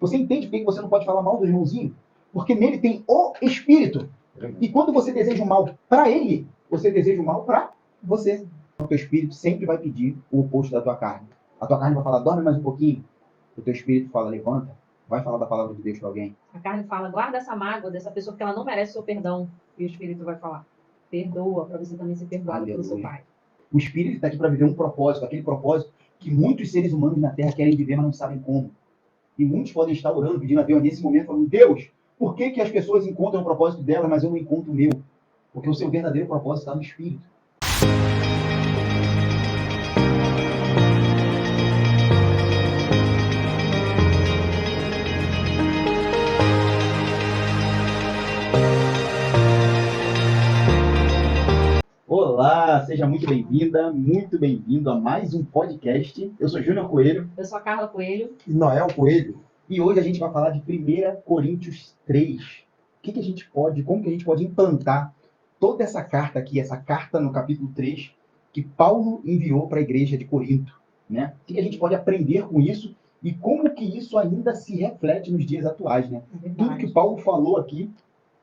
Você entende por que você não pode falar mal do irmãozinho? Porque nele tem o Espírito. E quando você deseja o mal para ele, você deseja o mal para você. O teu Espírito sempre vai pedir o oposto da tua carne. A tua carne vai falar, dorme mais um pouquinho. O teu Espírito fala, levanta. Vai falar da palavra de Deus para alguém. A carne fala, guarda essa mágoa dessa pessoa porque ela não merece o seu perdão. E o Espírito vai falar, perdoa para você também ser perdoado pelo seu pai. O Espírito está aqui para viver um propósito, aquele propósito que muitos seres humanos na Terra querem viver, mas não sabem como. E muitos podem estar orando, pedindo a Deus nesse momento, falando, Deus, por que as pessoas encontram o propósito delas, mas eu não encontro o meu? Porque o seu verdadeiro propósito está no Espírito. Olá, seja muito bem-vinda, muito bem-vindo a mais um podcast. Eu sou Júnior Coelho. Eu sou a Carla Coelho. E Noel Coelho. E hoje a gente vai falar de 1 Coríntios 3. Como que a gente pode implantar toda essa carta aqui, essa carta no capítulo 3, que Paulo enviou para a igreja de Corinto, né? O que a gente pode aprender com isso e como que isso ainda se reflete nos dias atuais, né? Tudo que Paulo falou aqui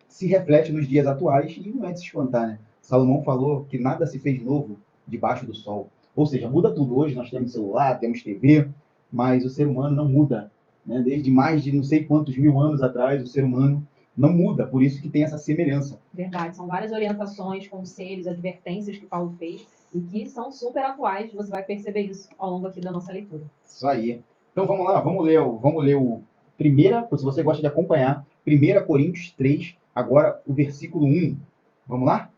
se reflete nos dias atuais e não é de se espantar, né? Salomão falou que nada se fez novo debaixo do sol. Ou seja, muda tudo. Hoje nós temos celular, temos TV, mas o ser humano não muda, né? Desde mais de não sei quantos mil anos atrás, o ser humano não muda. Por isso que tem essa semelhança. Verdade. São várias orientações, conselhos, advertências que Paulo fez e que são super atuais. Você vai perceber isso ao longo aqui da nossa leitura. Isso aí. Então vamos lá, vamos ler o primeira, se você gosta de acompanhar, 1 Coríntios 3, agora o versículo 1. Vamos lá?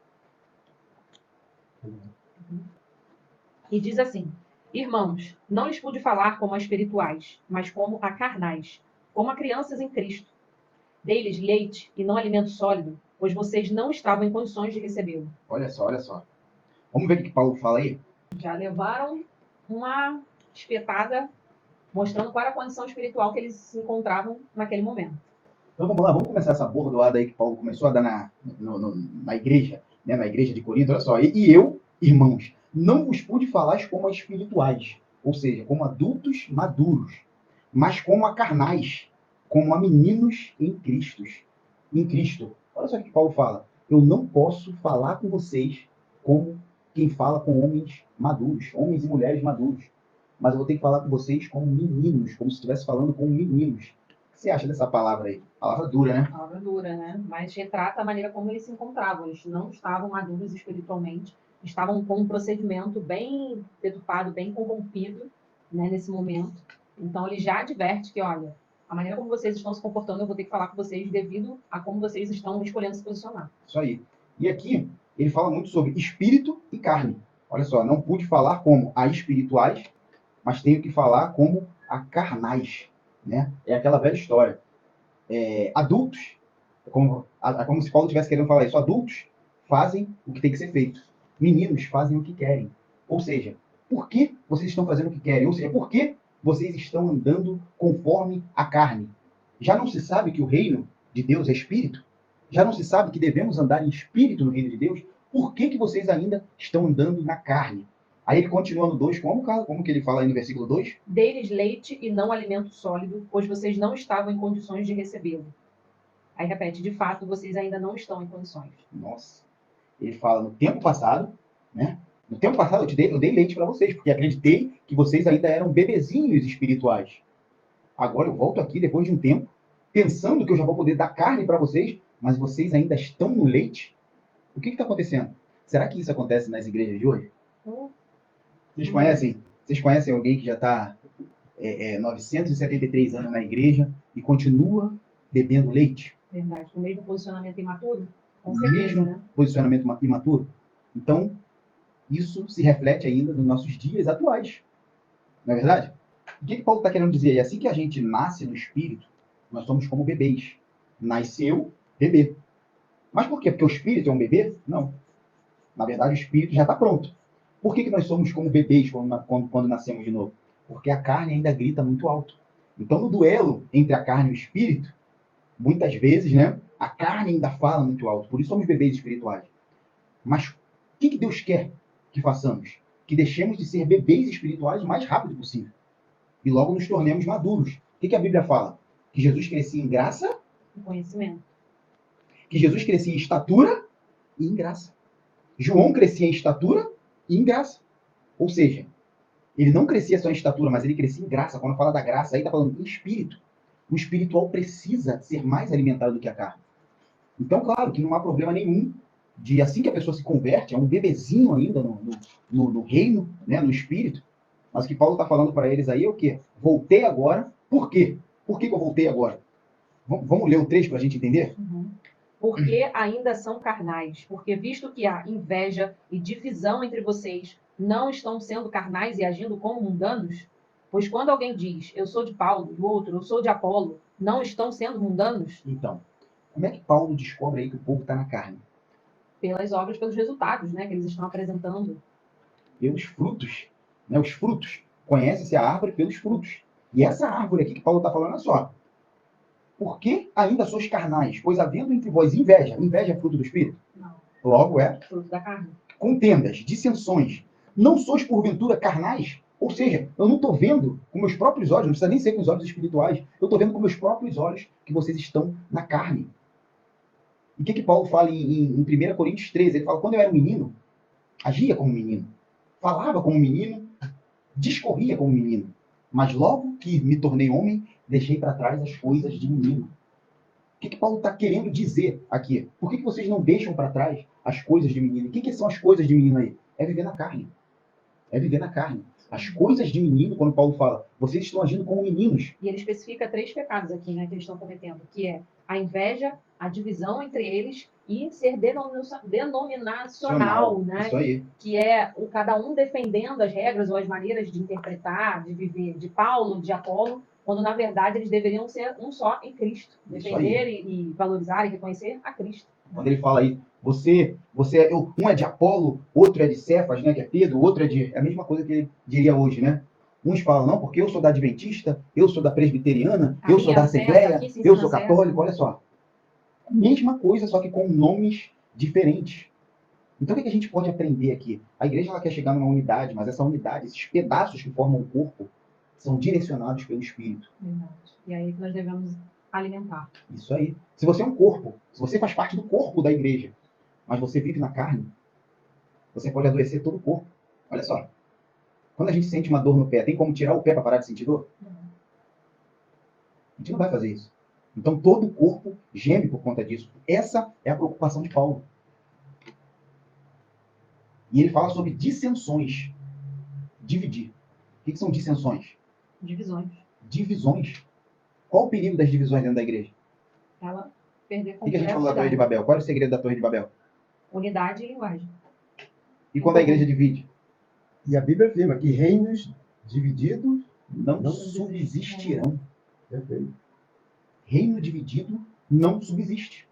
E diz assim, irmãos, não lhes pude falar como a espirituais, mas como a carnais, como a crianças em Cristo. Dei-lhes leite e não alimento sólido, pois vocês não estavam em condições de recebê-lo. Olha só, olha só. Vamos ver o que Paulo fala aí? Já levaram uma espetada mostrando qual era a condição espiritual que eles se encontravam naquele momento. Então vamos lá, vamos começar essa bordoada aí que Paulo começou a dar na igreja, né, na igreja de Corinto. Olha só, e eu, irmãos, não vos pude falar como a espirituais, ou seja, como adultos maduros, mas como a carnais, como a meninos em Cristo. Em Cristo. Olha só o que Paulo fala. Eu não posso falar com vocês como quem fala com homens maduros, homens e mulheres maduros. Mas eu vou ter que falar com vocês como meninos, como se estivesse falando com meninos. O que você acha dessa palavra aí? Palavra dura, né? Palavra dura, né? Mas retrata a maneira como eles se encontravam. Eles não estavam maduros espiritualmente, estavam com um procedimento bem deturpado, bem corrompido, né, nesse momento. Então ele já adverte que, olha, a maneira como vocês estão se comportando, eu vou ter que falar com vocês devido a como vocês estão escolhendo se posicionar. Isso aí. E aqui ele fala muito sobre espírito e carne. Olha só, não pude falar como a espirituais, mas tenho que falar como a carnais, né? É aquela velha história. Adultos, como se Paulo estivesse querendo falar isso, adultos fazem o que tem que ser feito. Meninos fazem o que querem. Ou seja, por que vocês estão fazendo o que querem? Ou seja, por que vocês estão andando conforme a carne? Já não se sabe que o reino de Deus é espírito? Já não se sabe que devemos andar em espírito no reino de Deus? Por que vocês ainda estão andando na carne? Aí ele continua no 2, como que ele fala aí no versículo 2? Dei-lhes leite e não alimento sólido, pois vocês não estavam em condições de recebê-lo. Aí repete, de fato, vocês ainda não estão em condições. Nossa. Ele fala, no tempo passado, né? No tempo passado eu dei leite para vocês, porque acreditei que vocês ainda eram bebezinhos espirituais. Agora eu volto aqui, depois de um tempo, pensando que eu já vou poder dar carne para vocês, mas vocês ainda estão no leite? O que está acontecendo? Será que isso acontece nas igrejas de hoje? Vocês conhecem alguém que já está 973 anos na igreja e continua bebendo leite? Verdade. O mesmo posicionamento imaturo? Com certeza, né? Posicionamento imaturo. Então, isso se reflete ainda nos nossos dias atuais. Não é verdade? O que Paulo está querendo dizer? É assim que a gente nasce no espírito, nós somos como bebês. Nasceu bebê. Mas por quê? Porque o espírito é um bebê? Não. Na verdade, o espírito já está pronto. Por que nós somos como bebês quando nascemos de novo? Porque a carne ainda grita muito alto. Então, no duelo entre a carne e o espírito, muitas vezes, né, a carne ainda fala muito alto. Por isso somos bebês espirituais. Mas o que Deus quer que façamos? Que deixemos de ser bebês espirituais o mais rápido possível. E logo nos tornemos maduros. O que a Bíblia fala? Que Jesus crescia em graça, O conhecimento. que Jesus crescia em estatura e em graça. João crescia em estatura e em graça. Ou seja, ele não crescia só em estatura, mas ele crescia em graça. Quando fala da graça, aí está falando em espírito. O espiritual precisa ser mais alimentado do que a carne. Então, claro que não há problema nenhum de, assim que a pessoa se converte, é um bebezinho ainda no reino, né, no espírito. Mas o que Paulo está falando para eles aí é o quê? Voltei agora. Por quê? Por que eu voltei agora? Vamos ler o 3 para a gente entender? Porque ainda são carnais, porque visto que há inveja e divisão entre vocês, não estão sendo carnais e agindo como mundanos? Pois quando alguém diz, eu sou de Paulo, e o outro, eu sou de Apolo, não estão sendo mundanos? Então, como é que Paulo descobre aí que o povo está na carne? Pelas obras, pelos resultados, né, que eles estão apresentando. Pelos frutos. Né? Os frutos. Conhece-se a árvore pelos frutos. E essa árvore aqui que Paulo está falando é só. Por que ainda sois carnais? Pois havendo entre vós inveja. Inveja é fruto do Espírito? Não. Logo é. Fruto da carne. Contendas, dissensões. Não sois porventura carnais? Ou seja, eu não estou vendo com meus próprios olhos, não precisa nem ser com os olhos espirituais, eu estou vendo com meus próprios olhos que vocês estão na carne. E o que Paulo fala em 1 Coríntios 13? Ele fala, quando eu era um menino, agia como menino, falava como menino, discorria como menino. Mas logo que me tornei homem, deixei para trás as coisas de menino. O que Paulo está querendo dizer aqui? Por que vocês não deixam para trás as coisas de menino? O que são as coisas de menino aí? É viver na carne. É viver na carne. As coisas de menino, quando Paulo fala, vocês estão agindo como meninos. E ele especifica 3 pecados aqui, né, que eles estão cometendo, que é a inveja, a divisão entre eles e ser denominacional, né? Isso aí. Que é cada um defendendo as regras ou as maneiras de interpretar, de viver, de Paulo, de Apolo, quando na verdade eles deveriam ser um só em Cristo. Defender e valorizar e reconhecer a Cristo. Quando ele fala aí, um é de Apolo, outro é de Cefas, né, que é Pedro, outro é de... É a mesma coisa que ele diria hoje, né? Uns falam, não, porque eu sou da Adventista, eu sou da Presbiteriana, eu sou da Assembleia, eu sou católico, olha só. Mesma coisa, só que com nomes diferentes. Então, o que a gente pode aprender aqui? A igreja ela quer chegar numa unidade, mas essa unidade, esses pedaços que formam o corpo, são direcionados pelo Espírito. Verdade. E aí que nós devemos alimentar. Isso aí. Se você é um corpo, se você faz parte do corpo da igreja, mas você vive na carne, você pode adoecer todo o corpo. Olha só. Quando a gente sente uma dor no pé, tem como tirar o pé para parar de sentir dor? Não. A gente não vai fazer isso. Então todo o corpo geme por conta disso. Essa é a preocupação de Paulo. E ele fala sobre dissensões. Dividir. O que são dissensões? Divisões. Divisões. Qual o perigo das divisões dentro da igreja? Ela perder O que a gente falou da Torre de Babel? Qual era o segredo da Torre de Babel? Unidade e linguagem. E quando a igreja divide? E a Bíblia afirma que reinos divididos Não subsistirão. Perfeito. Reino dividido não subsiste.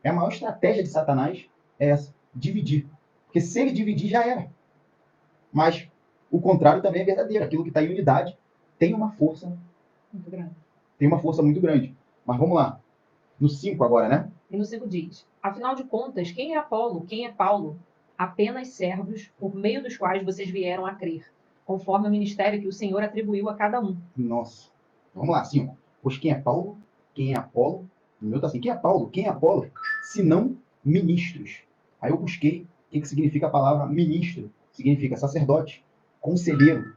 É a maior estratégia de Satanás é essa, dividir. Porque se ele dividir, já era. Mas o contrário também é verdadeiro. Aquilo que está em unidade tem uma força Muito grande. Tem uma força muito grande. Mas vamos lá. No 5 agora, né? E no 5 diz, afinal de contas, quem é Apolo, quem é Paulo? Apenas servos por meio dos quais vocês vieram a crer, conforme o ministério que o Senhor atribuiu a cada um. Nossa. Vamos lá, 5. Pois quem é Paulo? Quem é Apolo? No meu tá assim, quem é Paulo? Quem é Apolo? Se não ministros. Aí eu busquei o que significa a palavra ministro. Significa sacerdote, conselheiro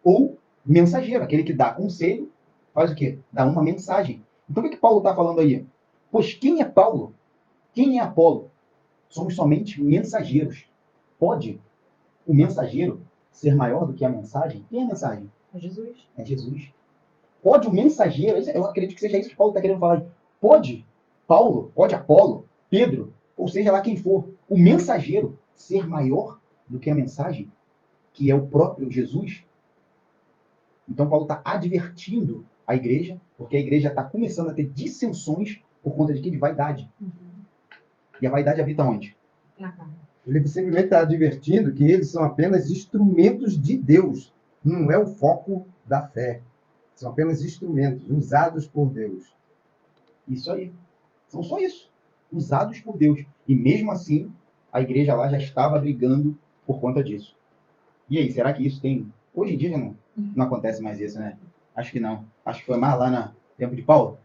ou mensageiro. Aquele que dá conselho, faz o quê? Dá uma mensagem. Então o que Paulo está falando aí? Pois quem é Paulo? Quem é Apolo? Somos somente mensageiros. Pode o mensageiro ser maior do que a mensagem? Quem é a mensagem? É Jesus. É Jesus. Pode o mensageiro, eu acredito que seja isso que Paulo está querendo falar. Pode Paulo, pode Apolo, Pedro, ou seja lá quem for, o mensageiro ser maior do que a mensagem, que é o próprio Jesus? Então Paulo está advertindo a igreja, porque a igreja está começando a ter dissensões por conta de quê? De vaidade. E a vaidade habita onde? Na carne. Ele simplesmente está advertindo que eles são apenas instrumentos de Deus. Não é o foco da fé. São apenas instrumentos usados por Deus. Isso aí. São só isso. Usados por Deus. E mesmo assim, a igreja lá já estava brigando por conta disso. E aí, será que isso tem... Hoje em dia já não acontece mais isso, né? Acho que não. Acho que foi mais lá na Tempo de Paulo?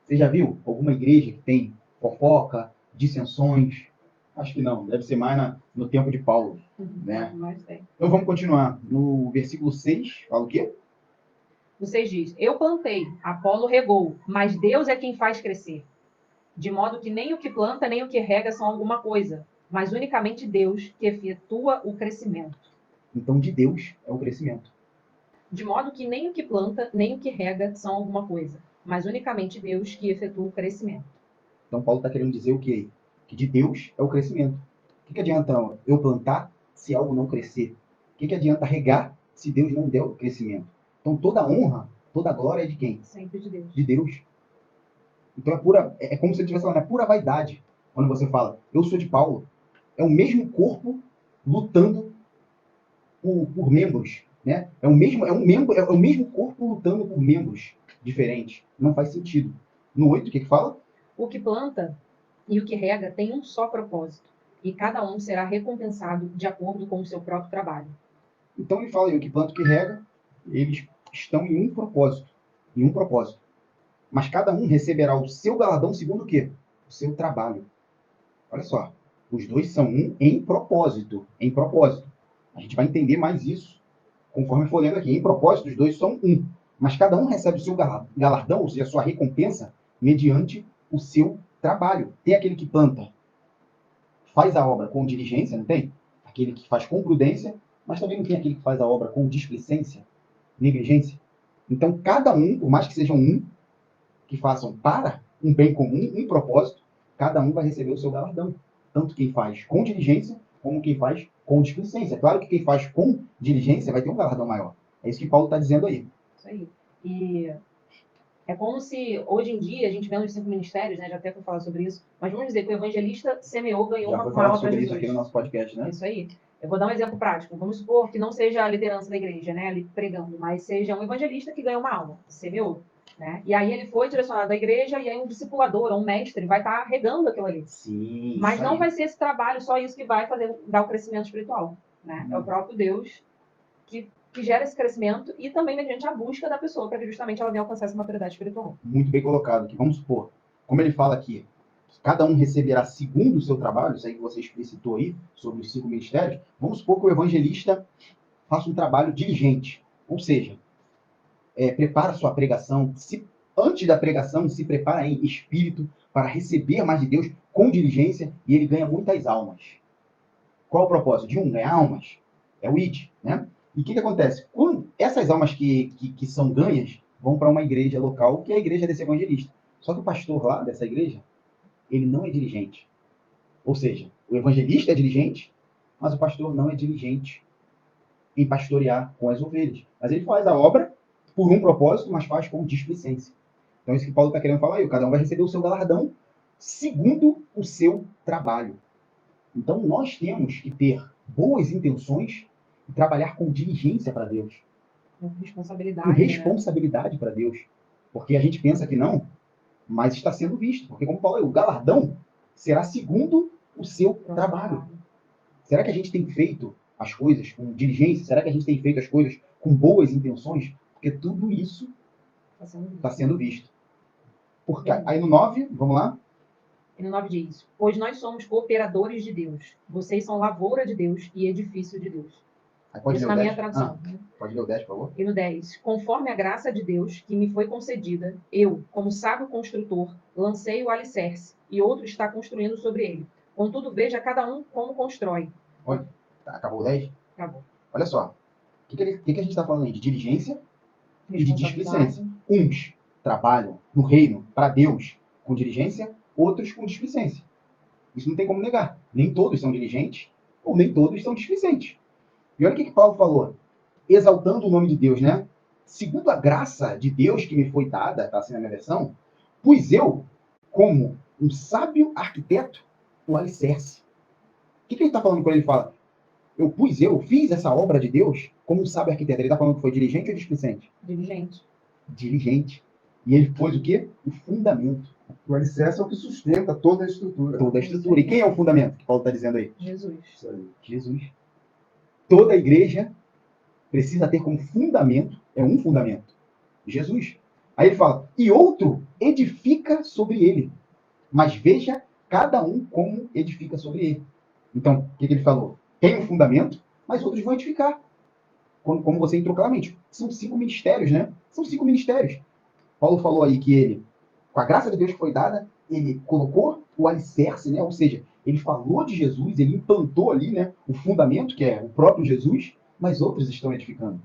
Você já viu alguma igreja que tem fofoca, dissensões? Acho que não, deve ser mais no tempo de Paulo, né? Mas tem. Então vamos continuar. No versículo 6, fala o quê? O 6 diz: Eu plantei, Apolo regou, mas Deus é quem faz crescer. De modo que nem o que planta nem o que rega são alguma coisa, mas unicamente Deus que efetua o crescimento. Então de Deus é o crescimento. De modo que nem o que planta nem o que rega são alguma coisa, mas unicamente Deus que efetua o crescimento. Então Paulo está querendo dizer o quê? Que de Deus é o crescimento. O que adianta eu plantar se algo não crescer? O que adianta regar se Deus não der o crescimento? Então toda a honra, toda a glória é de quem? Sempre de Deus. De Deus. Então é como se ele estivesse falando, é pura vaidade. Quando você fala, eu sou de Paulo, é o mesmo corpo lutando por membros, né? É o mesmo corpo lutando por membros diferentes. Não faz sentido. No 8, o que fala? O que planta e o que rega têm um só propósito, e cada um será recompensado de acordo com o seu próprio trabalho. Então ele fala aí, o que planta e o que rega, eles estão em um propósito. Em um propósito. Mas cada um receberá o seu galardão segundo o quê? O seu trabalho. Olha só. Os dois são um em propósito. Em propósito. A gente vai entender mais isso conforme for lendo aqui. Em propósito, os dois são um. Mas cada um recebe o seu galardão, ou seja, a sua recompensa, mediante o seu trabalho. Tem aquele que planta, faz a obra com diligência, não tem? Aquele que faz com prudência, mas também não tem aquele que faz a obra com displicência, negligência. Então, cada um, por mais que sejam um, que façam para um bem comum, um propósito, cada um vai receber o seu galardão. Tanto quem faz com diligência, como quem faz com displicência. Claro que quem faz com diligência vai ter um galardão maior. É isso que Paulo está dizendo aí. Isso aí. E é como se, hoje em dia, a gente vê nos 5 ministérios, né, já até foi falar sobre isso, mas vamos dizer que o evangelista semeou, ganhou Já foi uma falar alma para sobre Jesus. isso aqui no nosso podcast, É né? isso aí. Eu vou dar um exemplo prático. Vamos supor que não seja a liderança da igreja, né, ali pregando, mas seja um evangelista que ganhou uma alma, semeou. Né? E aí ele foi direcionado à igreja e aí um discipulador, um mestre, vai estar regando aquilo ali. Sim. Mas não vai ser esse trabalho, só isso que vai dar o crescimento espiritual. Né? É o próprio Deus que gera esse crescimento e também mediante a busca da pessoa, para que justamente ela venha alcançar essa maturidade espiritual. Muito bem colocado aqui. Vamos supor, como ele fala aqui, cada um receberá segundo o seu trabalho, isso aí que você explicitou aí, sobre os 5 ministérios, vamos supor que o evangelista faça um trabalho diligente, ou seja, prepara sua pregação, antes da pregação, se prepara em espírito para receber mais de Deus com diligência e ele ganha muitas almas. Qual o propósito? De ganhar almas. É o id, né? E o que acontece? Quando essas almas que são ganhas vão para uma igreja local, que é a igreja desse evangelista. Só que o pastor lá dessa igreja, ele não é diligente. Ou seja, o evangelista é diligente, mas o pastor não é diligente em pastorear com as ovelhas. Mas ele faz a obra por um propósito, mas faz com displicência. Então, isso que Paulo está querendo falar aí. Cada um vai receber o seu galardão segundo o seu trabalho. Então, nós temos que ter boas intenções e trabalhar com diligência para Deus. Com responsabilidade. Com responsabilidade para Deus. Porque a gente pensa que não, mas está sendo visto. Porque, como Paulo, o galardão será segundo o seu trabalho. Será que a gente tem feito as coisas com diligência? Será que a gente tem feito as coisas com boas intenções? Porque tudo isso está sendo visto. Porque, aí no 9, vamos lá. E no 9 diz: Pois nós somos cooperadores de Deus. Vocês são lavoura de Deus e edifício de Deus. Isso na minha tradução. Pode ler o 10, por favor. E no 10: Conforme a graça de Deus que me foi concedida, eu, como sábio construtor, lancei o alicerce, e outro está construindo sobre ele. Contudo, veja cada um como constrói. Olha, acabou o 10? Acabou. Olha só. O que a gente está falando aí? De diligência e de displicência. Uns trabalham no reino para Deus com diligência, outros com displicência. Isso não tem como negar. Nem todos são diligentes, ou nem todos são displicentes. E olha o que Paulo falou. Exaltando o nome de Deus, né? Segundo a graça de Deus que me foi dada, está assim na minha versão, pus eu, como um sábio arquiteto, o alicerce. O que ele está falando quando ele fala? Eu fiz essa obra de Deus como um sábio arquiteto. Ele está falando que foi diligente ou displicente? Diligente. Diligente. E ele pôs o quê? O fundamento. O alicerce é o que sustenta toda a estrutura. Toda a estrutura. E quem é o fundamento que Paulo está dizendo aí? Jesus. Isso aí. Jesus. Toda a igreja precisa ter como fundamento, é um fundamento, Jesus. Aí ele fala, e outro edifica sobre ele. Mas veja cada um como edifica sobre ele. Então, o que ele falou? Tem um fundamento, mas outros vão edificar. Como você entrou claramente. São 5 ministérios, né? São 5 ministérios. Paulo falou aí que ele, com a graça de Deus que foi dada, ele colocou o alicerce, né? Ou seja, ele falou de Jesus, ele implantou ali, né, o fundamento, que é o próprio Jesus, mas outros estão edificando.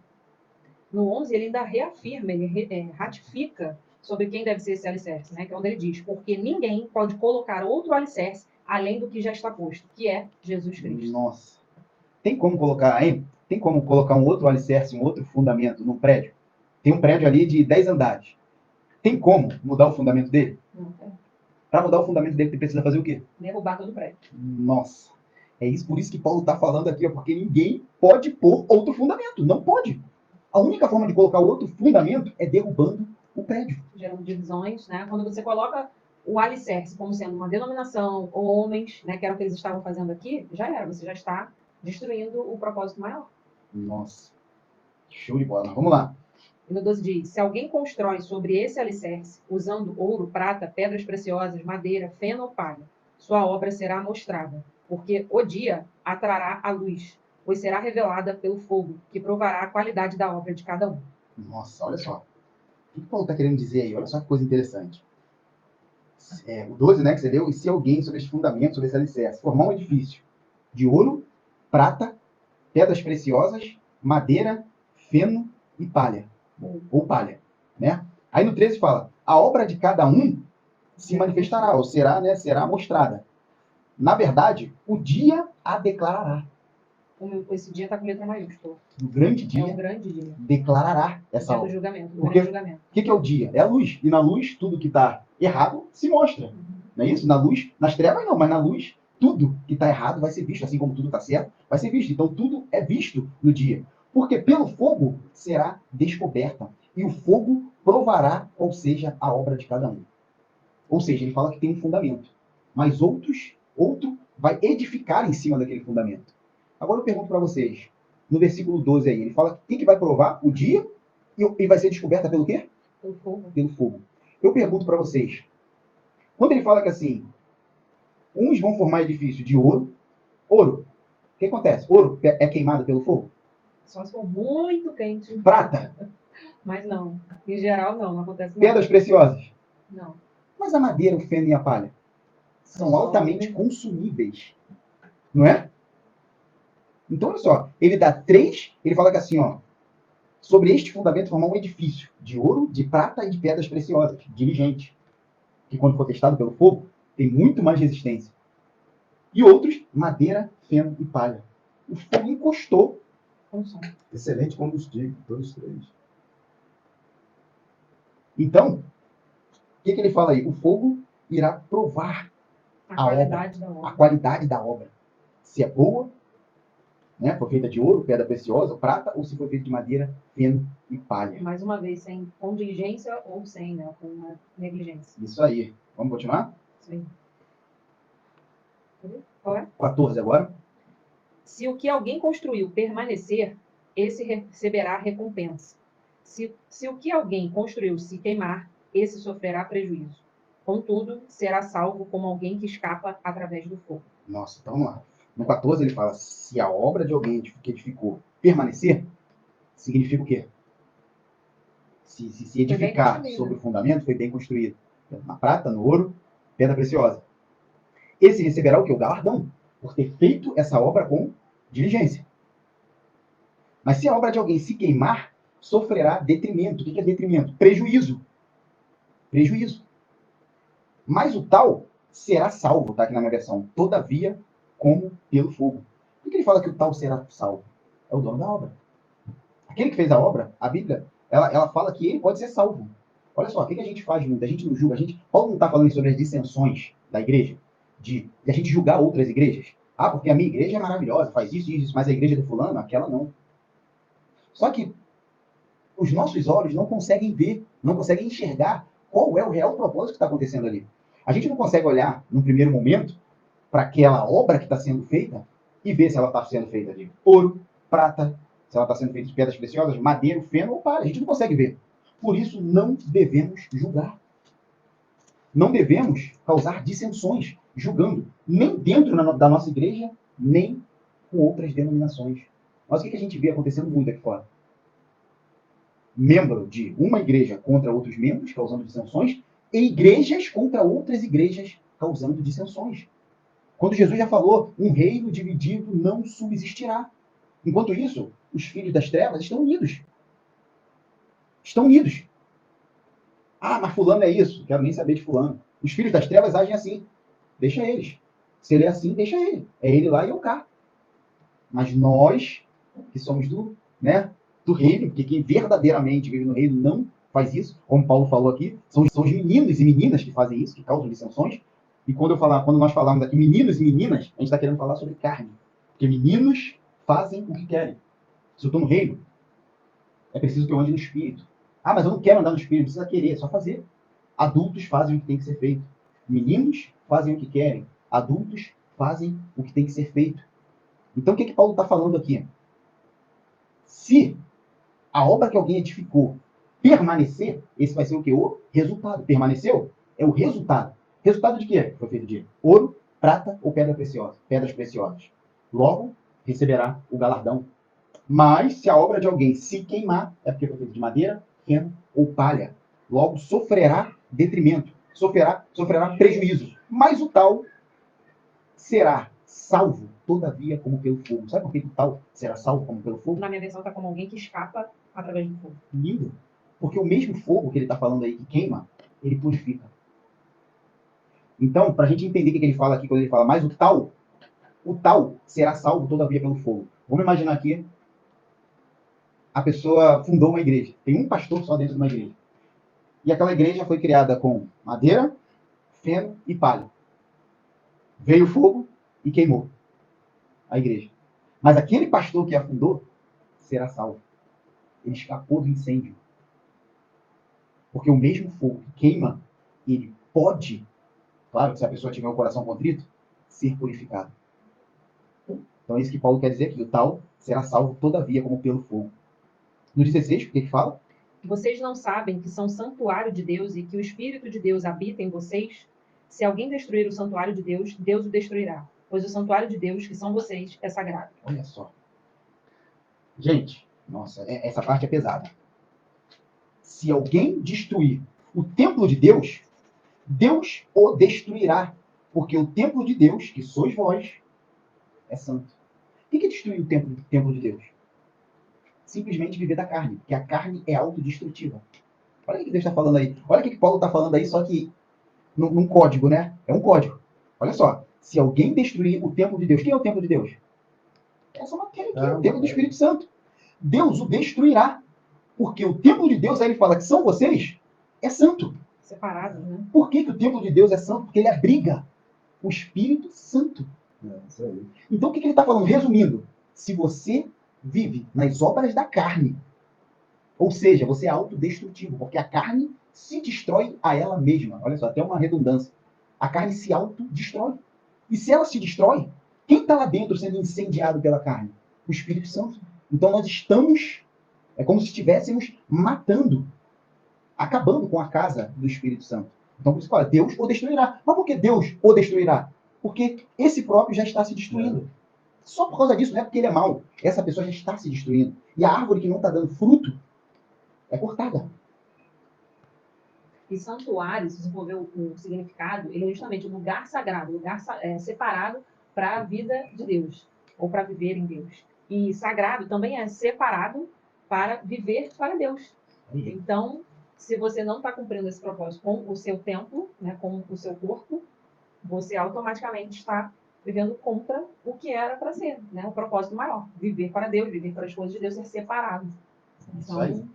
No 11, ele ainda reafirma, ele ratifica sobre quem deve ser esse alicerce, né? Que é onde ele diz, porque ninguém pode colocar outro alicerce além do que já está posto, que é Jesus Cristo. Nossa. Tem como colocar, hein? Tem como colocar um outro alicerce, um outro fundamento num prédio? Tem um prédio ali de 10 andares. Tem como mudar o fundamento dele? Não, é Para mudar o fundamento dele, você precisa fazer o quê? derrubar todo o prédio. Nossa. É isso, por isso que Paulo está falando aqui, ó, porque ninguém pode pôr outro fundamento. Não pode. A única forma de colocar outro fundamento é derrubando o prédio. Gerando divisões, né? Quando você coloca o alicerce como sendo uma denominação ou homens, né, que era o que eles estavam fazendo aqui, já era, você já está destruindo o propósito maior. Nossa. Show de bola. Vamos lá. E no 12 diz, se alguém constrói sobre esse alicerce, usando ouro, prata, pedras preciosas, madeira, feno ou palha, sua obra será mostrada, porque o dia atrará a luz, pois será revelada pelo fogo, que provará a qualidade da obra de cada um. Nossa, olha só. O que Paulo está querendo dizer aí? Olha só que coisa interessante. O 12, né, que você deu, e se alguém sobre esse fundamento, sobre esse alicerce, formar um edifício de ouro, prata, pedras preciosas, madeira, feno e palha. Ou palha, né? Aí no 13 fala, a obra de cada um se manifestará, ou será, né, será mostrada. Na verdade, o dia a declarará. Esse dia está com letra maiúscula. No grande É o dia, grande dia. declarará O essa dia do obra. julgamento, do Porque grande julgamento. o que é o dia? É a luz. E na luz, tudo que está errado se mostra. Não é isso? Na luz, nas trevas não, mas na luz, tudo que está errado vai ser visto, assim como tudo está certo, vai ser visto. Então tudo é visto no dia. Porque pelo fogo será descoberta. E o fogo provará qual seja a obra de cada um. Ou seja, ele fala que tem um fundamento. Mas outro vai edificar em cima daquele fundamento. Agora eu pergunto para vocês, no versículo 12 aí, ele fala que vai provar o dia e vai ser descoberta pelo quê? Pelo fogo. Pelo fogo. Eu pergunto para vocês, quando ele fala que assim, uns vão formar edifício de ouro, o que acontece? Ouro é queimado pelo fogo? Só se for muito quente. Prata, Mas não. Em geral, não acontece nada. pedras preciosas. Não. Mas a madeira, o feno e a palha são altamente consumíveis, não é? Então, olha só, ele dá 3, ele fala que assim, ó, sobre este fundamento formar um edifício de ouro, de prata e de pedras preciosas, diligente, que quando for testado pelo fogo, tem muito mais resistência. E outros, madeira, feno e palha. O fogo encostou. Excelente combustível, todos os 3. Então, o que ele fala aí? O fogo irá provar a qualidade da obra. A qualidade da obra. Se é boa, né, foi feita de ouro, pedra preciosa, prata, ou se foi feita de madeira, feno e palha. Mais uma vez, sem contingência ou sem, né, com uma negligência. Isso aí. Vamos continuar? Isso aí. Qual é? 14 agora. Se o que alguém construiu permanecer, esse receberá recompensa. Se o que alguém construiu se queimar, esse sofrerá prejuízo. Contudo, será salvo como alguém que escapa através do fogo. Nossa, então vamos lá. No 14 ele fala, se a obra de alguém que edificou permanecer, significa o quê? Se edificar sobre o fundamento, foi bem construído. Na prata, no ouro, pedra preciosa. Esse receberá o quê? O galardão, por ter feito essa obra com diligência. Mas se a obra de alguém se queimar, sofrerá detrimento. O que é detrimento? Prejuízo. Prejuízo. Mas o tal será salvo, tá aqui na minha versão. Todavia, como pelo fogo. Por que ele fala que o tal será salvo? É o dono da obra. Aquele que fez a obra, a Bíblia, ela fala que ele pode ser salvo. Olha só, o que a gente faz muito? A gente não julga. Paulo não está falando sobre as dissensões da igreja, de a gente julgar outras igrejas. Ah, porque a minha igreja é maravilhosa, faz isso, isso, mas a igreja do fulano, aquela não. Só que os nossos olhos não conseguem ver, não conseguem enxergar qual é o real propósito que está acontecendo ali. A gente não consegue olhar, num primeiro momento, para aquela obra que está sendo feita e ver se ela está sendo feita de ouro, prata, se ela está sendo feita de pedras preciosas, madeira, feno ou palha. A gente não consegue ver. Por isso, não devemos julgar. Não devemos causar dissensões, julgando, nem dentro da nossa igreja, nem com outras denominações. Mas o que a gente vê acontecendo muito aqui fora? Membro de uma igreja contra outros membros, causando dissensões, e igrejas contra outras igrejas, causando dissensões. Quando Jesus já falou, um reino dividido não subsistirá. Enquanto isso, os filhos das trevas estão unidos. Estão unidos. Ah, mas fulano é isso. Quero nem saber de fulano. Os filhos das trevas agem assim. Deixa eles. Se ele é assim, deixa ele. É ele lá e eu cá. Mas nós, que somos do reino, porque quem verdadeiramente vive no reino não faz isso, como Paulo falou aqui, são os meninos e meninas que fazem isso, que causam dissensões. E quando nós falamos aqui meninos e meninas, a gente está querendo falar sobre carne. Porque meninos fazem o que querem. Se eu estou no reino, é preciso que eu ande no espírito. Ah, mas eu não quero andar no espírito, precisa querer, é só fazer. Adultos fazem o que tem que ser feito. Meninos fazem o que querem. Adultos fazem o que tem que ser feito. Então, o que Paulo está falando aqui? Se a obra que alguém edificou permanecer, esse vai ser o quê? O resultado. Permaneceu? É o resultado. Resultado de quê? Foi feito de ouro, prata ou pedras preciosas. Logo, receberá o galardão. Mas, se a obra de alguém se queimar, é porque foi feito de madeira, feno ou palha. Logo, sofrerá detrimento, sofrerá prejuízo. Mas o tal será salvo, todavia, como pelo fogo. Sabe por que o tal será salvo como pelo fogo? Na minha versão está como alguém que escapa através do fogo. Lindo. Porque o mesmo fogo que ele está falando aí, que queima, ele purifica. Então, para a gente entender o que ele fala aqui, quando ele fala, mas o tal será salvo, todavia, pelo fogo. Vamos imaginar aqui, a pessoa fundou uma igreja. Tem um pastor só dentro de uma igreja. E aquela igreja foi criada com madeira, feno e palha. Veio o fogo e queimou a igreja. Mas aquele pastor que a fundou será salvo. Ele escapou do incêndio. Porque o mesmo fogo que queima, ele pode, claro que se a pessoa tiver o coração contrito, ser purificado. Então é isso que Paulo quer dizer aqui. O tal será salvo todavia como pelo fogo. No 16, o que ele fala? Vocês não sabem que são santuário de Deus e que o Espírito de Deus habita em vocês? Se alguém destruir o santuário de Deus, Deus o destruirá. Pois o santuário de Deus, que são vocês, é sagrado. Olha só. Gente, nossa, essa parte é pesada. Se alguém destruir o templo de Deus, Deus o destruirá. Porque o templo de Deus, que sois vós, é santo. O que é destruir o templo de Deus? Simplesmente viver da carne. Porque a carne é autodestrutiva. Olha o que Deus está falando aí. Olha o que Paulo está falando aí, só que num código, né? É um código. Olha só. Se alguém destruir o templo de Deus, quem é o templo de Deus? Essa matéria aqui, o templo do Espírito Santo. Deus o destruirá. Porque o templo de Deus, aí ele fala que são vocês, é santo. Separado, né? Por que o templo de Deus é santo? Porque ele abriga o Espírito Santo. Isso aí. Então o que ele está falando? Resumindo, se você vive nas obras da carne, ou seja, você é autodestrutivo, porque a carne se destrói a ela mesma. Olha só, até uma redundância. A carne se autodestrói. E se ela se destrói, quem está lá dentro sendo incendiado pela carne? O Espírito Santo. Então nós estamos, é como se estivéssemos matando, acabando com a casa do Espírito Santo. Então por isso que fala, Deus o destruirá. Mas por que Deus o destruirá? Porque esse próprio já está se destruindo. Só por causa disso, não é porque ele é mau. Essa pessoa já está se destruindo. E a árvore que não está dando fruto é cortada. E santuário, se você for ver o significado, ele é justamente um lugar sagrado, um lugar separado para a vida de Deus, ou para viver em Deus. E sagrado também é separado para viver para Deus. Então, se você não está cumprindo esse propósito com o seu templo, né, com o seu corpo, você automaticamente está vivendo contra o que era para ser, né, o propósito maior. Viver para Deus, viver para as coisas de Deus, ser separado. Isso aí.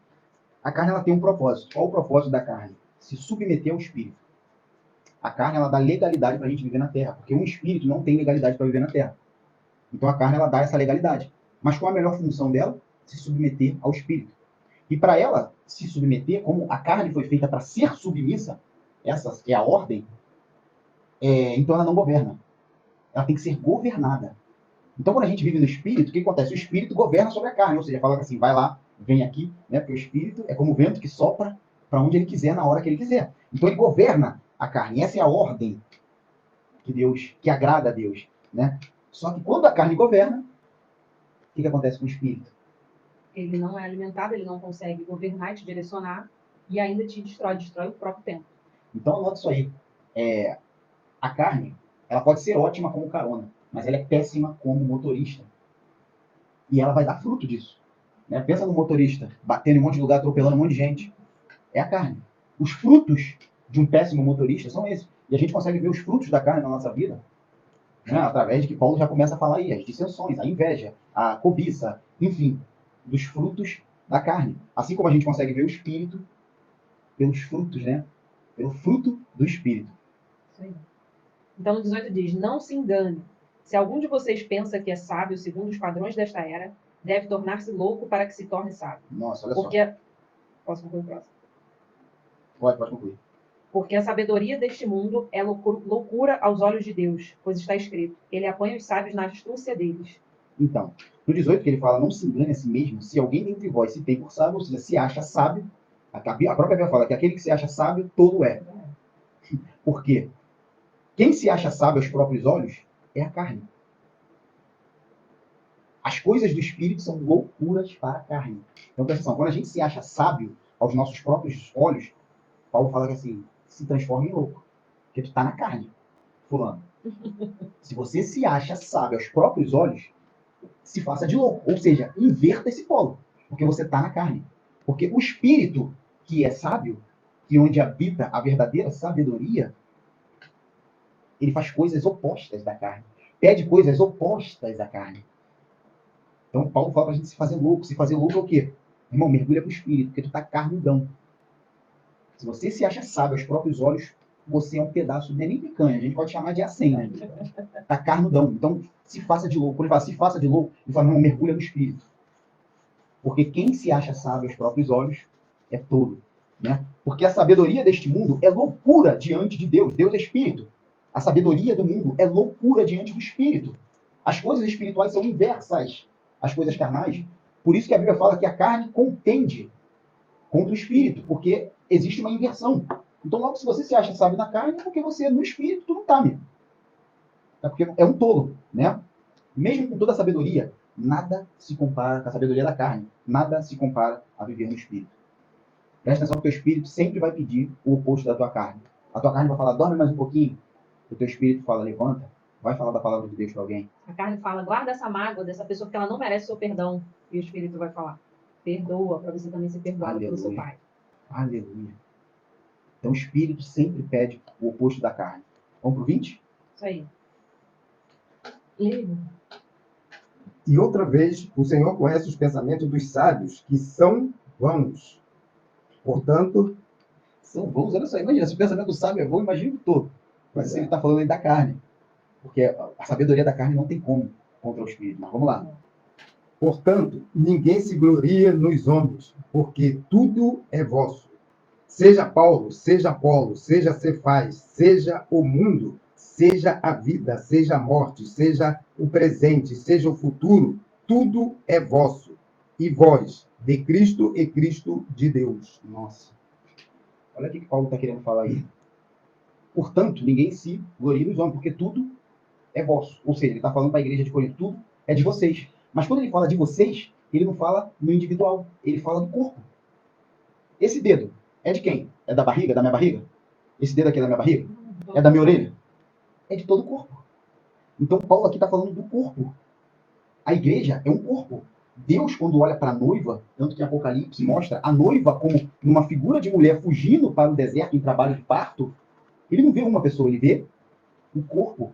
A carne ela tem um propósito. Qual o propósito da carne? Se submeter ao espírito. A carne ela dá legalidade para a gente viver na Terra, porque um espírito não tem legalidade para viver na Terra. Então a carne ela dá essa legalidade. Mas qual a melhor função dela? Se submeter ao espírito. E para ela se submeter, como a carne foi feita para ser submissa, essa é a ordem, então ela não governa. Ela tem que ser governada. Então quando a gente vive no espírito, o que acontece? O espírito governa sobre a carne, ou seja, fala assim, vai lá, vem aqui, né? Porque o espírito é como o vento que sopra para onde ele quiser, na hora que ele quiser. Então ele governa a carne. Essa é a ordem que agrada a Deus, né? Só que quando a carne governa, o que acontece com o espírito? Ele não é alimentado, ele não consegue governar e te direcionar, e ainda te destrói o próprio tempo. Então anota isso aí. A carne, ela pode ser ótima como carona, mas ela é péssima como motorista. E ela vai dar fruto disso. Né? Pensa no motorista, batendo em um monte de lugar, atropelando um monte de gente. É a carne. Os frutos de um péssimo motorista são esses. E a gente consegue ver os frutos da carne na nossa vida, né? Através de que Paulo já começa a falar aí, as dissensões, a inveja, a cobiça, enfim, dos frutos da carne. Assim como a gente consegue ver o espírito pelos frutos, né? Pelo fruto do espírito. Isso aí. Então, no 18 diz, não se engane. Se algum de vocês pensa que é sábio segundo os padrões desta era, deve tornar-se louco para que se torne sábio. Nossa, olha Porque só. Posso concluir o próximo? Pode concluir. Porque a sabedoria deste mundo é loucura aos olhos de Deus, pois está escrito, ele apanha os sábios na astúcia deles. Então, no 18 que ele fala, não se engane a si mesmo, se alguém dentre vós se tem por sábio, ou seja, se acha sábio, a própria Bíblia fala que aquele que se acha sábio, todo é. Por quê? Quem se acha sábio aos próprios olhos é a carne. As coisas do espírito são loucuras para a carne. Então, presta atenção, quando a gente se acha sábio aos nossos próprios olhos, Paulo fala que assim, se transforma em louco. Porque tu está na carne, fulano. Se você se acha sábio aos próprios olhos, se faça de louco. Ou seja, inverta esse polo. Porque você está na carne. Porque o espírito que é sábio, que onde habita a verdadeira sabedoria, ele faz coisas opostas da carne. Pede coisas opostas à carne. Então, Paulo fala para a gente se fazer louco. Se fazer louco é o quê? Irmão, mergulha pro espírito, porque tu está carnudão. Se você se acha sábio aos próprios olhos, você é um pedaço, não é nem picanha, a gente pode chamar de acém, né? Tá carnudão. Então, se faça de louco. Quando ele fala se faça de louco, ele fala, não, mergulha no espírito. Porque quem se acha sábio aos próprios olhos é tolo. Né? Porque a sabedoria deste mundo é loucura diante de Deus. Deus é espírito. A sabedoria do mundo é loucura diante do espírito. As coisas espirituais são inversas às coisas carnais. Por isso que a Bíblia fala que a carne contende contra o espírito, porque existe uma inversão. Então, logo, se você se acha sábio na carne, é porque você, no espírito, tu não está, mesmo. É porque é um tolo, né? Mesmo com toda a sabedoria, nada se compara com a sabedoria da carne. Nada se compara a viver no espírito. Presta atenção que o teu espírito sempre vai pedir o oposto da tua carne. A tua carne vai falar, dorme mais um pouquinho. O teu espírito fala, levanta. Vai falar da palavra de Deus para alguém. A carne fala, guarda essa mágoa dessa pessoa porque ela não merece o seu perdão. E o espírito vai falar, perdoa para você também ser perdoado pelo seu pai. Aleluia. Então o espírito sempre pede o oposto da carne. Vamos pro 20? Isso aí. Livro. E outra vez, o Senhor conhece os pensamentos dos sábios, que são vãos. Portanto, são vãos. Olha só, imagina, se o pensamento do sábio é vão, imagina o todo. Mas ele está falando aí da carne. Porque a sabedoria da carne não tem como contra o espírito. Mas vamos lá. Portanto, ninguém se gloria nos homens, porque tudo é vosso. Seja Paulo, seja Apolo, seja Cefás, seja o mundo, seja a vida, seja a morte, seja o presente, seja o futuro, tudo é vosso. E vós, de Cristo e Cristo de Deus. Nossa. Olha o que Paulo está querendo falar aí. Portanto, ninguém se gloria nos homens, porque tudo é vosso. Ou seja, ele está falando para a igreja de Corinto, tudo é de vocês. Mas quando ele fala de vocês, ele não fala no individual, ele fala do corpo. Esse dedo é de quem? É da barriga, da minha barriga? Esse dedo aqui é da minha barriga? É da minha orelha? É de todo o corpo. Então Paulo aqui está falando do corpo. A igreja é um corpo. Deus, quando olha para a noiva, tanto que Apocalipse mostra a noiva como uma figura de mulher fugindo para o deserto em trabalho de parto, ele não vê uma pessoa, ele vê o corpo.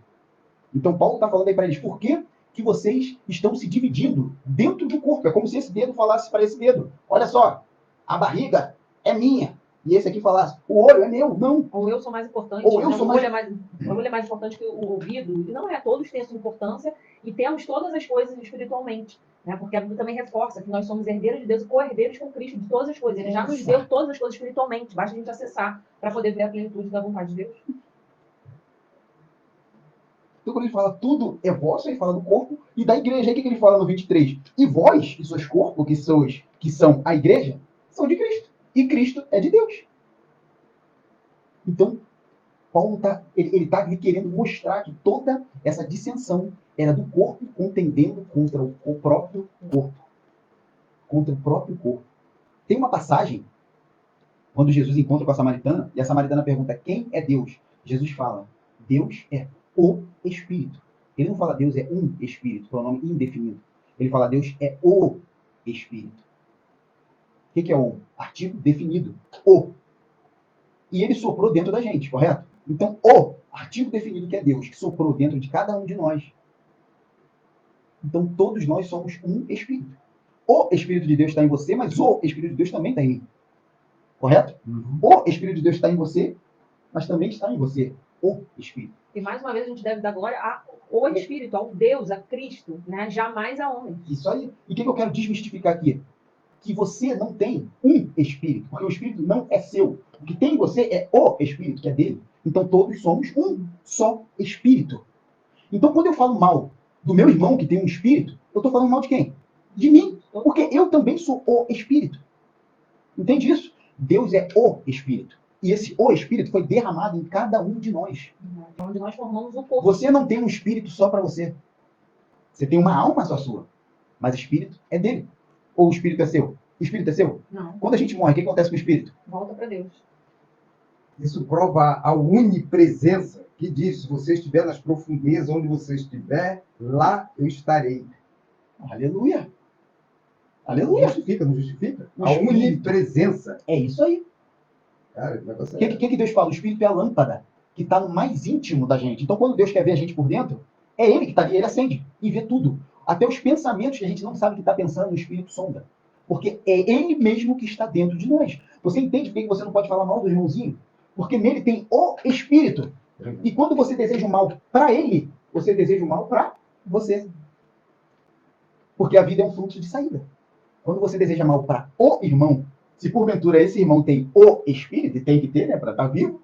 Então Paulo está falando aí para eles, por que vocês estão se dividindo dentro do corpo? É como se esse dedo falasse para esse dedo, olha só, a barriga é minha. E esse aqui falasse, o olho é meu. Não. Ou eu sou mais importante. Ou eu sou o olho é mais importante que o ouvido. E não é, todos têm a sua importância e temos todas as coisas espiritualmente. Né? Porque a Bíblia também reforça que nós somos herdeiros de Deus e co-herdeiros com Cristo de todas as coisas. Ele já nos deu todas as coisas espiritualmente. Basta a gente acessar para poder ver a plenitude da vontade de Deus. Então, quando ele fala tudo é vosso, ele fala do corpo e da igreja. Aí, o que ele fala no 23? E vós, e seus corpos, que são a igreja, são de Cristo. E Cristo é de Deus. Então, Paulo está querendo mostrar que toda essa dissensão era do corpo contendendo contra o próprio corpo. Contra o próprio corpo. Tem uma passagem, quando Jesus encontra com a samaritana, e a samaritana pergunta, quem é Deus? Jesus fala, Deus é o Espírito. Ele não fala Deus é um Espírito, pronome indefinido. Ele fala Deus é o Espírito. O que é o? Artigo definido. O. E ele soprou dentro da gente, correto? Então, o artigo definido que é Deus, que soprou dentro de cada um de nós. Então, todos nós somos um Espírito. O Espírito de Deus está em você, mas o Espírito de Deus também está em mim. Correto? Uhum. O Espírito de Deus está em você, mas também está em você. O Espírito. E mais uma vez a gente deve dar glória ao Espírito, ao Deus, a Cristo, né? Jamais a homem. Isso aí. E o que eu quero desmistificar aqui? Que você não tem um Espírito, porque o Espírito não é seu. O que tem em você é o Espírito, que é dele. Então todos somos um só Espírito. Então quando eu falo mal do meu irmão que tem um Espírito, eu estou falando mal de quem? De mim. Porque eu também sou o Espírito. Entende isso? Deus é o Espírito. E esse o Espírito foi derramado em cada um de nós. Onde nós formamos o corpo. Você não tem um Espírito só para você. Você tem uma alma só sua. Mas o Espírito é dele. Ou o Espírito é seu? O Espírito é seu? Não, Quando a gente morre, o que acontece com o Espírito? volta para Deus. Isso prova a unipresença que diz, se você estiver nas profundezas, onde você estiver, lá eu estarei. Aleluia. Não Aleluia. justifica, não justifica? O A Espírito. unipresença. É isso aí. Cara, o negócio O que Deus fala? O Espírito é a lâmpada que está no mais íntimo da gente. Então, quando Deus quer ver a gente por dentro, é Ele que está ali, Ele acende e vê tudo. Até os pensamentos que a gente não sabe que está pensando, o Espírito sonda. Porque é Ele mesmo que está dentro de nós. Você entende por que você não pode falar mal do irmãozinho? Porque nele tem o Espírito. E quando você deseja o mal para ele, você deseja o mal para você. Porque a vida é um fluxo de saída. Quando você deseja mal para o irmão, se porventura esse irmão tem o Espírito, e tem que ter, né, para estar vivo,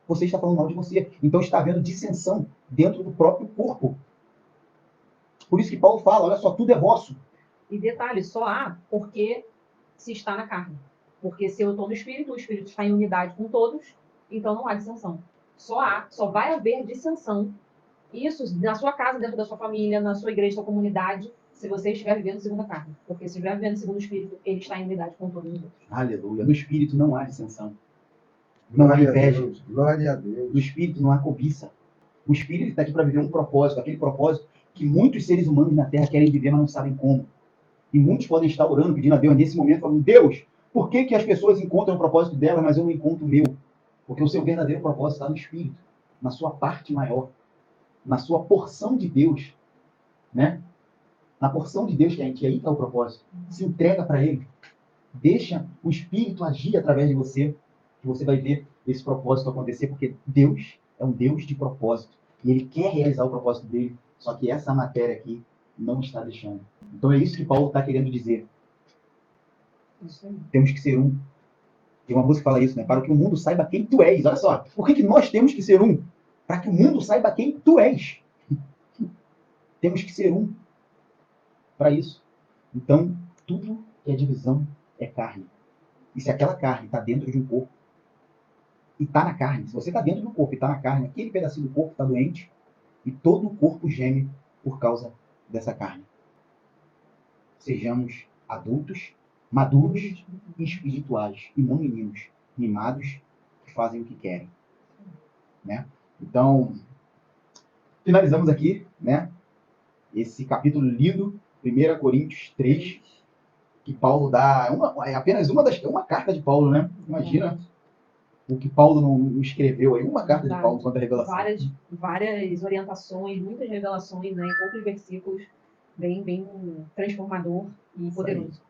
você está falando mal de você. Então está havendo dissensão dentro do próprio corpo. Por isso que Paulo fala, olha só, tudo é vosso. E detalhe, só há porque se está na carne. Porque se eu estou no Espírito, o Espírito está em unidade com todos, então não há dissensão. Só vai haver dissensão. Isso na sua casa, dentro da sua família, na sua igreja, sua comunidade, se você estiver vivendo segundo a carne. Porque se estiver vivendo segundo o Espírito, ele está em unidade com todos os outros. Aleluia. No Espírito não há dissensão. Não há Glória a inveja. Deus, glória a Deus. No Espírito não há cobiça. O Espírito está aqui para viver um propósito, aquele propósito que muitos seres humanos na Terra querem viver, mas não sabem como. E muitos podem estar orando, pedindo a Deus nesse momento, falando, Deus, por que as pessoas encontram o propósito delas, mas eu não encontro o meu? Porque o seu verdadeiro propósito está no Espírito, na sua parte maior, na sua porção de Deus, né? Na porção de Deus que aí está o propósito. Se entrega para Ele. Deixa o Espírito agir através de você, que você vai ver esse propósito acontecer, porque Deus é um Deus de propósito. E Ele quer realizar o propósito dele, só que essa matéria aqui não está deixando. Então é isso que Paulo está querendo dizer. Isso aí. Temos que ser um. Tem uma música que fala isso, né? Para que o mundo saiba quem tu és. Olha só, por que nós temos que ser um? Para que o mundo saiba quem tu és. Temos que ser um para isso. Então, tudo que é divisão é carne. E se aquela carne está dentro de um corpo, e está na carne, se você está dentro do corpo e está na carne, aquele pedacinho do corpo está doente, e todo o corpo geme por causa dessa carne. Sejamos adultos, maduros e espirituais, e não meninos, mimados, que fazem o que querem. Né? Então, finalizamos aqui, né, esse capítulo lindo, 1 Coríntios 3, que Paulo dá, é apenas uma carta de Paulo, né? Imagina o que Paulo não escreveu aí, uma carta de Paulo quanto à revelação. Várias orientações, muitas revelações, né, em poucos versículos, bem transformador e poderoso.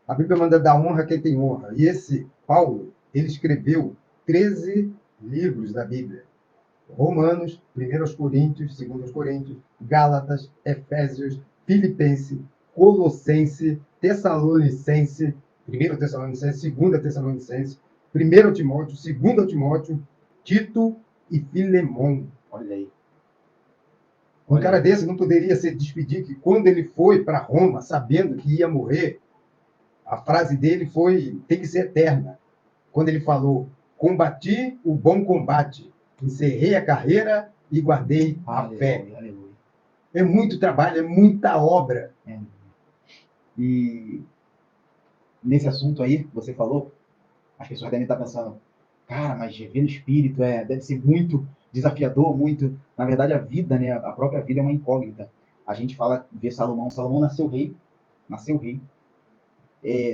A Bíblia manda dar honra a quem tem honra. E esse Paulo, ele escreveu 13 livros da Bíblia. Romanos, 1 Coríntios, 2 Coríntios, Gálatas, Efésios, Filipenses, Colossense, Tessalonicense, 1 Tessalonicense, 2 Tessalonicense, 1 Timóteo, 2 Timóteo, Tito e Filemão. Olha aí. Um Olha cara aí. desse não poderia se despedir que quando ele foi para Roma, sabendo que ia morrer, a frase dele tem que ser eterna. Quando ele falou, combati o bom combate, encerrei a carreira e guardei a fé. Aleluia, aleluia. É muito trabalho, é muita obra. É. E nesse assunto aí que você falou, as pessoas devem estar pensando, cara, mas ver no espírito deve ser muito desafiador, muito. Na verdade, a vida, né? A própria vida é uma incógnita. A gente fala, vê Salomão. Salomão nasceu rei,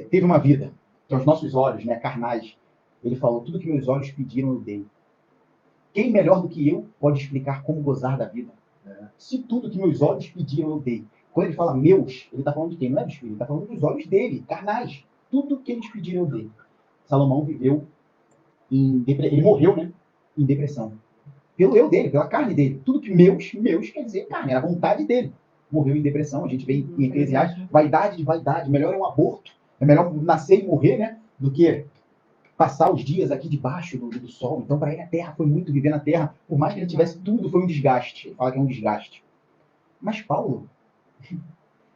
teve uma vida que aos nossos olhos, né, carnais, ele falou, tudo que meus olhos pediram eu dei. Quem melhor do que eu pode explicar como gozar da vida? Se tudo que meus olhos pediram eu dei. Quando ele fala meus, ele está falando de quem? Não é do espírito, ele está falando dos olhos dele, carnais. Tudo que eles pediram eu dei. Salomão viveu ele morreu, né, em depressão. Pelo eu dele, pela carne dele. Tudo que meus quer dizer carne, era a vontade dele. Morreu em depressão. A gente vê em Eclesiastes, vaidade de vaidade. Melhor é um aborto. É melhor nascer e morrer, né, do que passar os dias aqui debaixo do sol. Então, para ele, a terra foi muito viver na terra. Por mais que ele tivesse tudo, foi um desgaste. Ele fala que é um desgaste. Mas Paulo,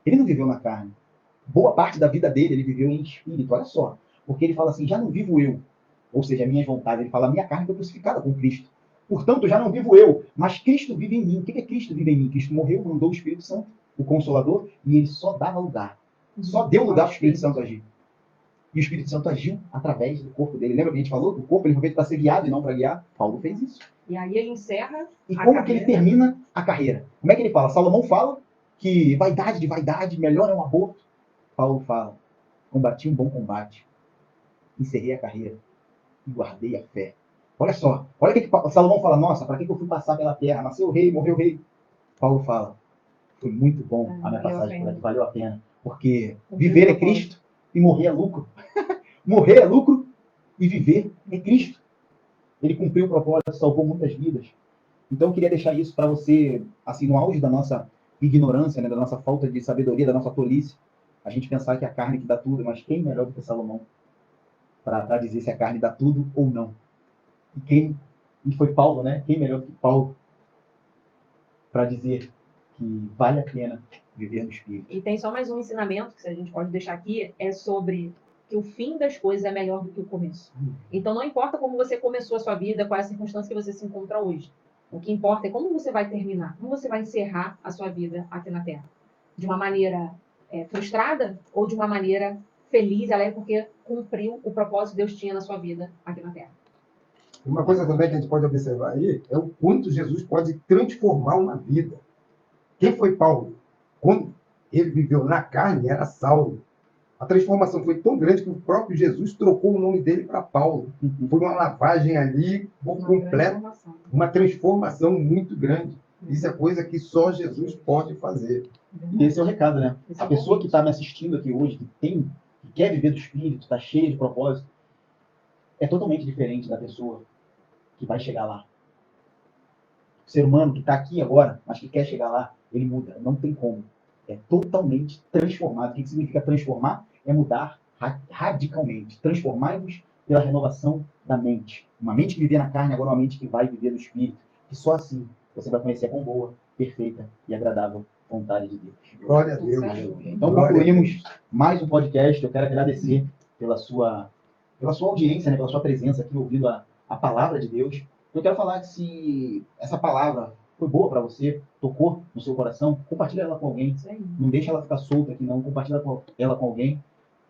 ele não viveu na carne. Boa parte da vida dele, ele viveu em espírito. Olha só. Porque ele fala assim, já não vivo eu. Ou seja, minhas vontades. Ele fala, a minha carne foi crucificada com Cristo. Portanto, já não vivo eu, mas Cristo vive em mim. O que é Cristo vive em mim? Cristo morreu, mandou o Espírito Santo, o Consolador, e ele só dava lugar. Só deu lugar para o Espírito Santo agir. E o Espírito Santo agiu através do corpo dele. Lembra que a gente falou? O corpo ele foi feito para ser guiado e não para guiar. Paulo fez isso. E aí ele encerra. E como que ele termina a carreira? Como é que ele fala? Salomão fala que vaidade de vaidade, melhor é um aborto. Paulo fala, combati um bom combate, encerrei a carreira e guardei a fé. Olha só, olha o que Salomão fala, nossa, para que eu fui passar pela terra? Nasceu o rei, morreu o rei. Paulo fala, foi muito bom a minha passagem por aqui, valeu a pena. Porque viver é Cristo e morrer é lucro. Morrer é lucro e viver é Cristo. Ele cumpriu o propósito, salvou muitas vidas. Então eu queria deixar isso para você, assim, no auge da nossa ignorância, né, da nossa falta de sabedoria, da nossa tolice, a gente pensar que é a carne que dá tudo, mas quem melhor do que Salomão para dizer se a carne dá tudo ou não? E foi Paulo, né? Quem melhor que Paulo para dizer que vale a pena viver no Espírito? E tem só mais um ensinamento que a gente pode deixar aqui, é sobre que o fim das coisas é melhor do que o começo. Então não importa como você começou a sua vida, qual é a circunstância que você se encontra hoje. O que importa é como você vai terminar, como você vai encerrar a sua vida aqui na Terra. De uma maneira frustrada ou de uma maneira feliz, porque cumpriu o propósito que Deus tinha na sua vida aqui na Terra. Uma coisa também que a gente pode observar aí é o quanto Jesus pode transformar uma vida. Quem foi Paulo? Quando ele viveu na carne, era Saulo. A transformação foi tão grande que o próprio Jesus trocou o nome dele para Paulo. Foi uma lavagem ali por completo, uma transformação muito grande. Isso é coisa que só Jesus pode fazer. E esse é o recado, né? A pessoa que está me assistindo aqui hoje, que quer viver do Espírito, está cheia de propósito, é totalmente diferente da pessoa que vai chegar lá. O ser humano que está aqui agora, mas que quer chegar lá, ele muda. Não tem como. É totalmente transformado. O que significa transformar? É mudar radicalmente. Transformar-vos pela renovação da mente. Uma mente que vive na carne, agora uma mente que vai viver no Espírito. E só assim você vai conhecer a quão boa, perfeita e agradável vontade de Deus. Glória a Deus. Então concluímos mais um podcast. Eu quero agradecer pela sua audiência, né, pela sua presença aqui, ouvindo a palavra de Deus. Eu quero falar que se essa palavra foi boa para você, tocou no seu coração, compartilha ela com alguém. Não deixa ela ficar solta aqui, não. Compartilha ela com alguém.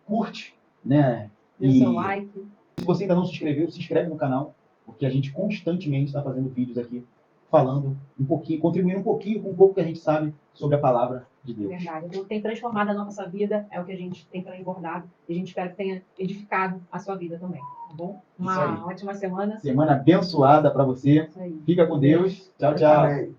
Curte, né? Dê seu like. Se você ainda não se inscreveu, se inscreve no canal, porque a gente constantemente está fazendo vídeos aqui, falando um pouquinho, contribuindo um pouquinho com um pouco que a gente sabe sobre a palavra de Deus. Verdade. O que tem transformado a nossa vida é o que a gente tem transbordado. E a gente espera que tenha edificado a sua vida também. Tá bom? Uma ótima semana. Semana abençoada para você. Fica com Deus. Tchau, tchau. Amém.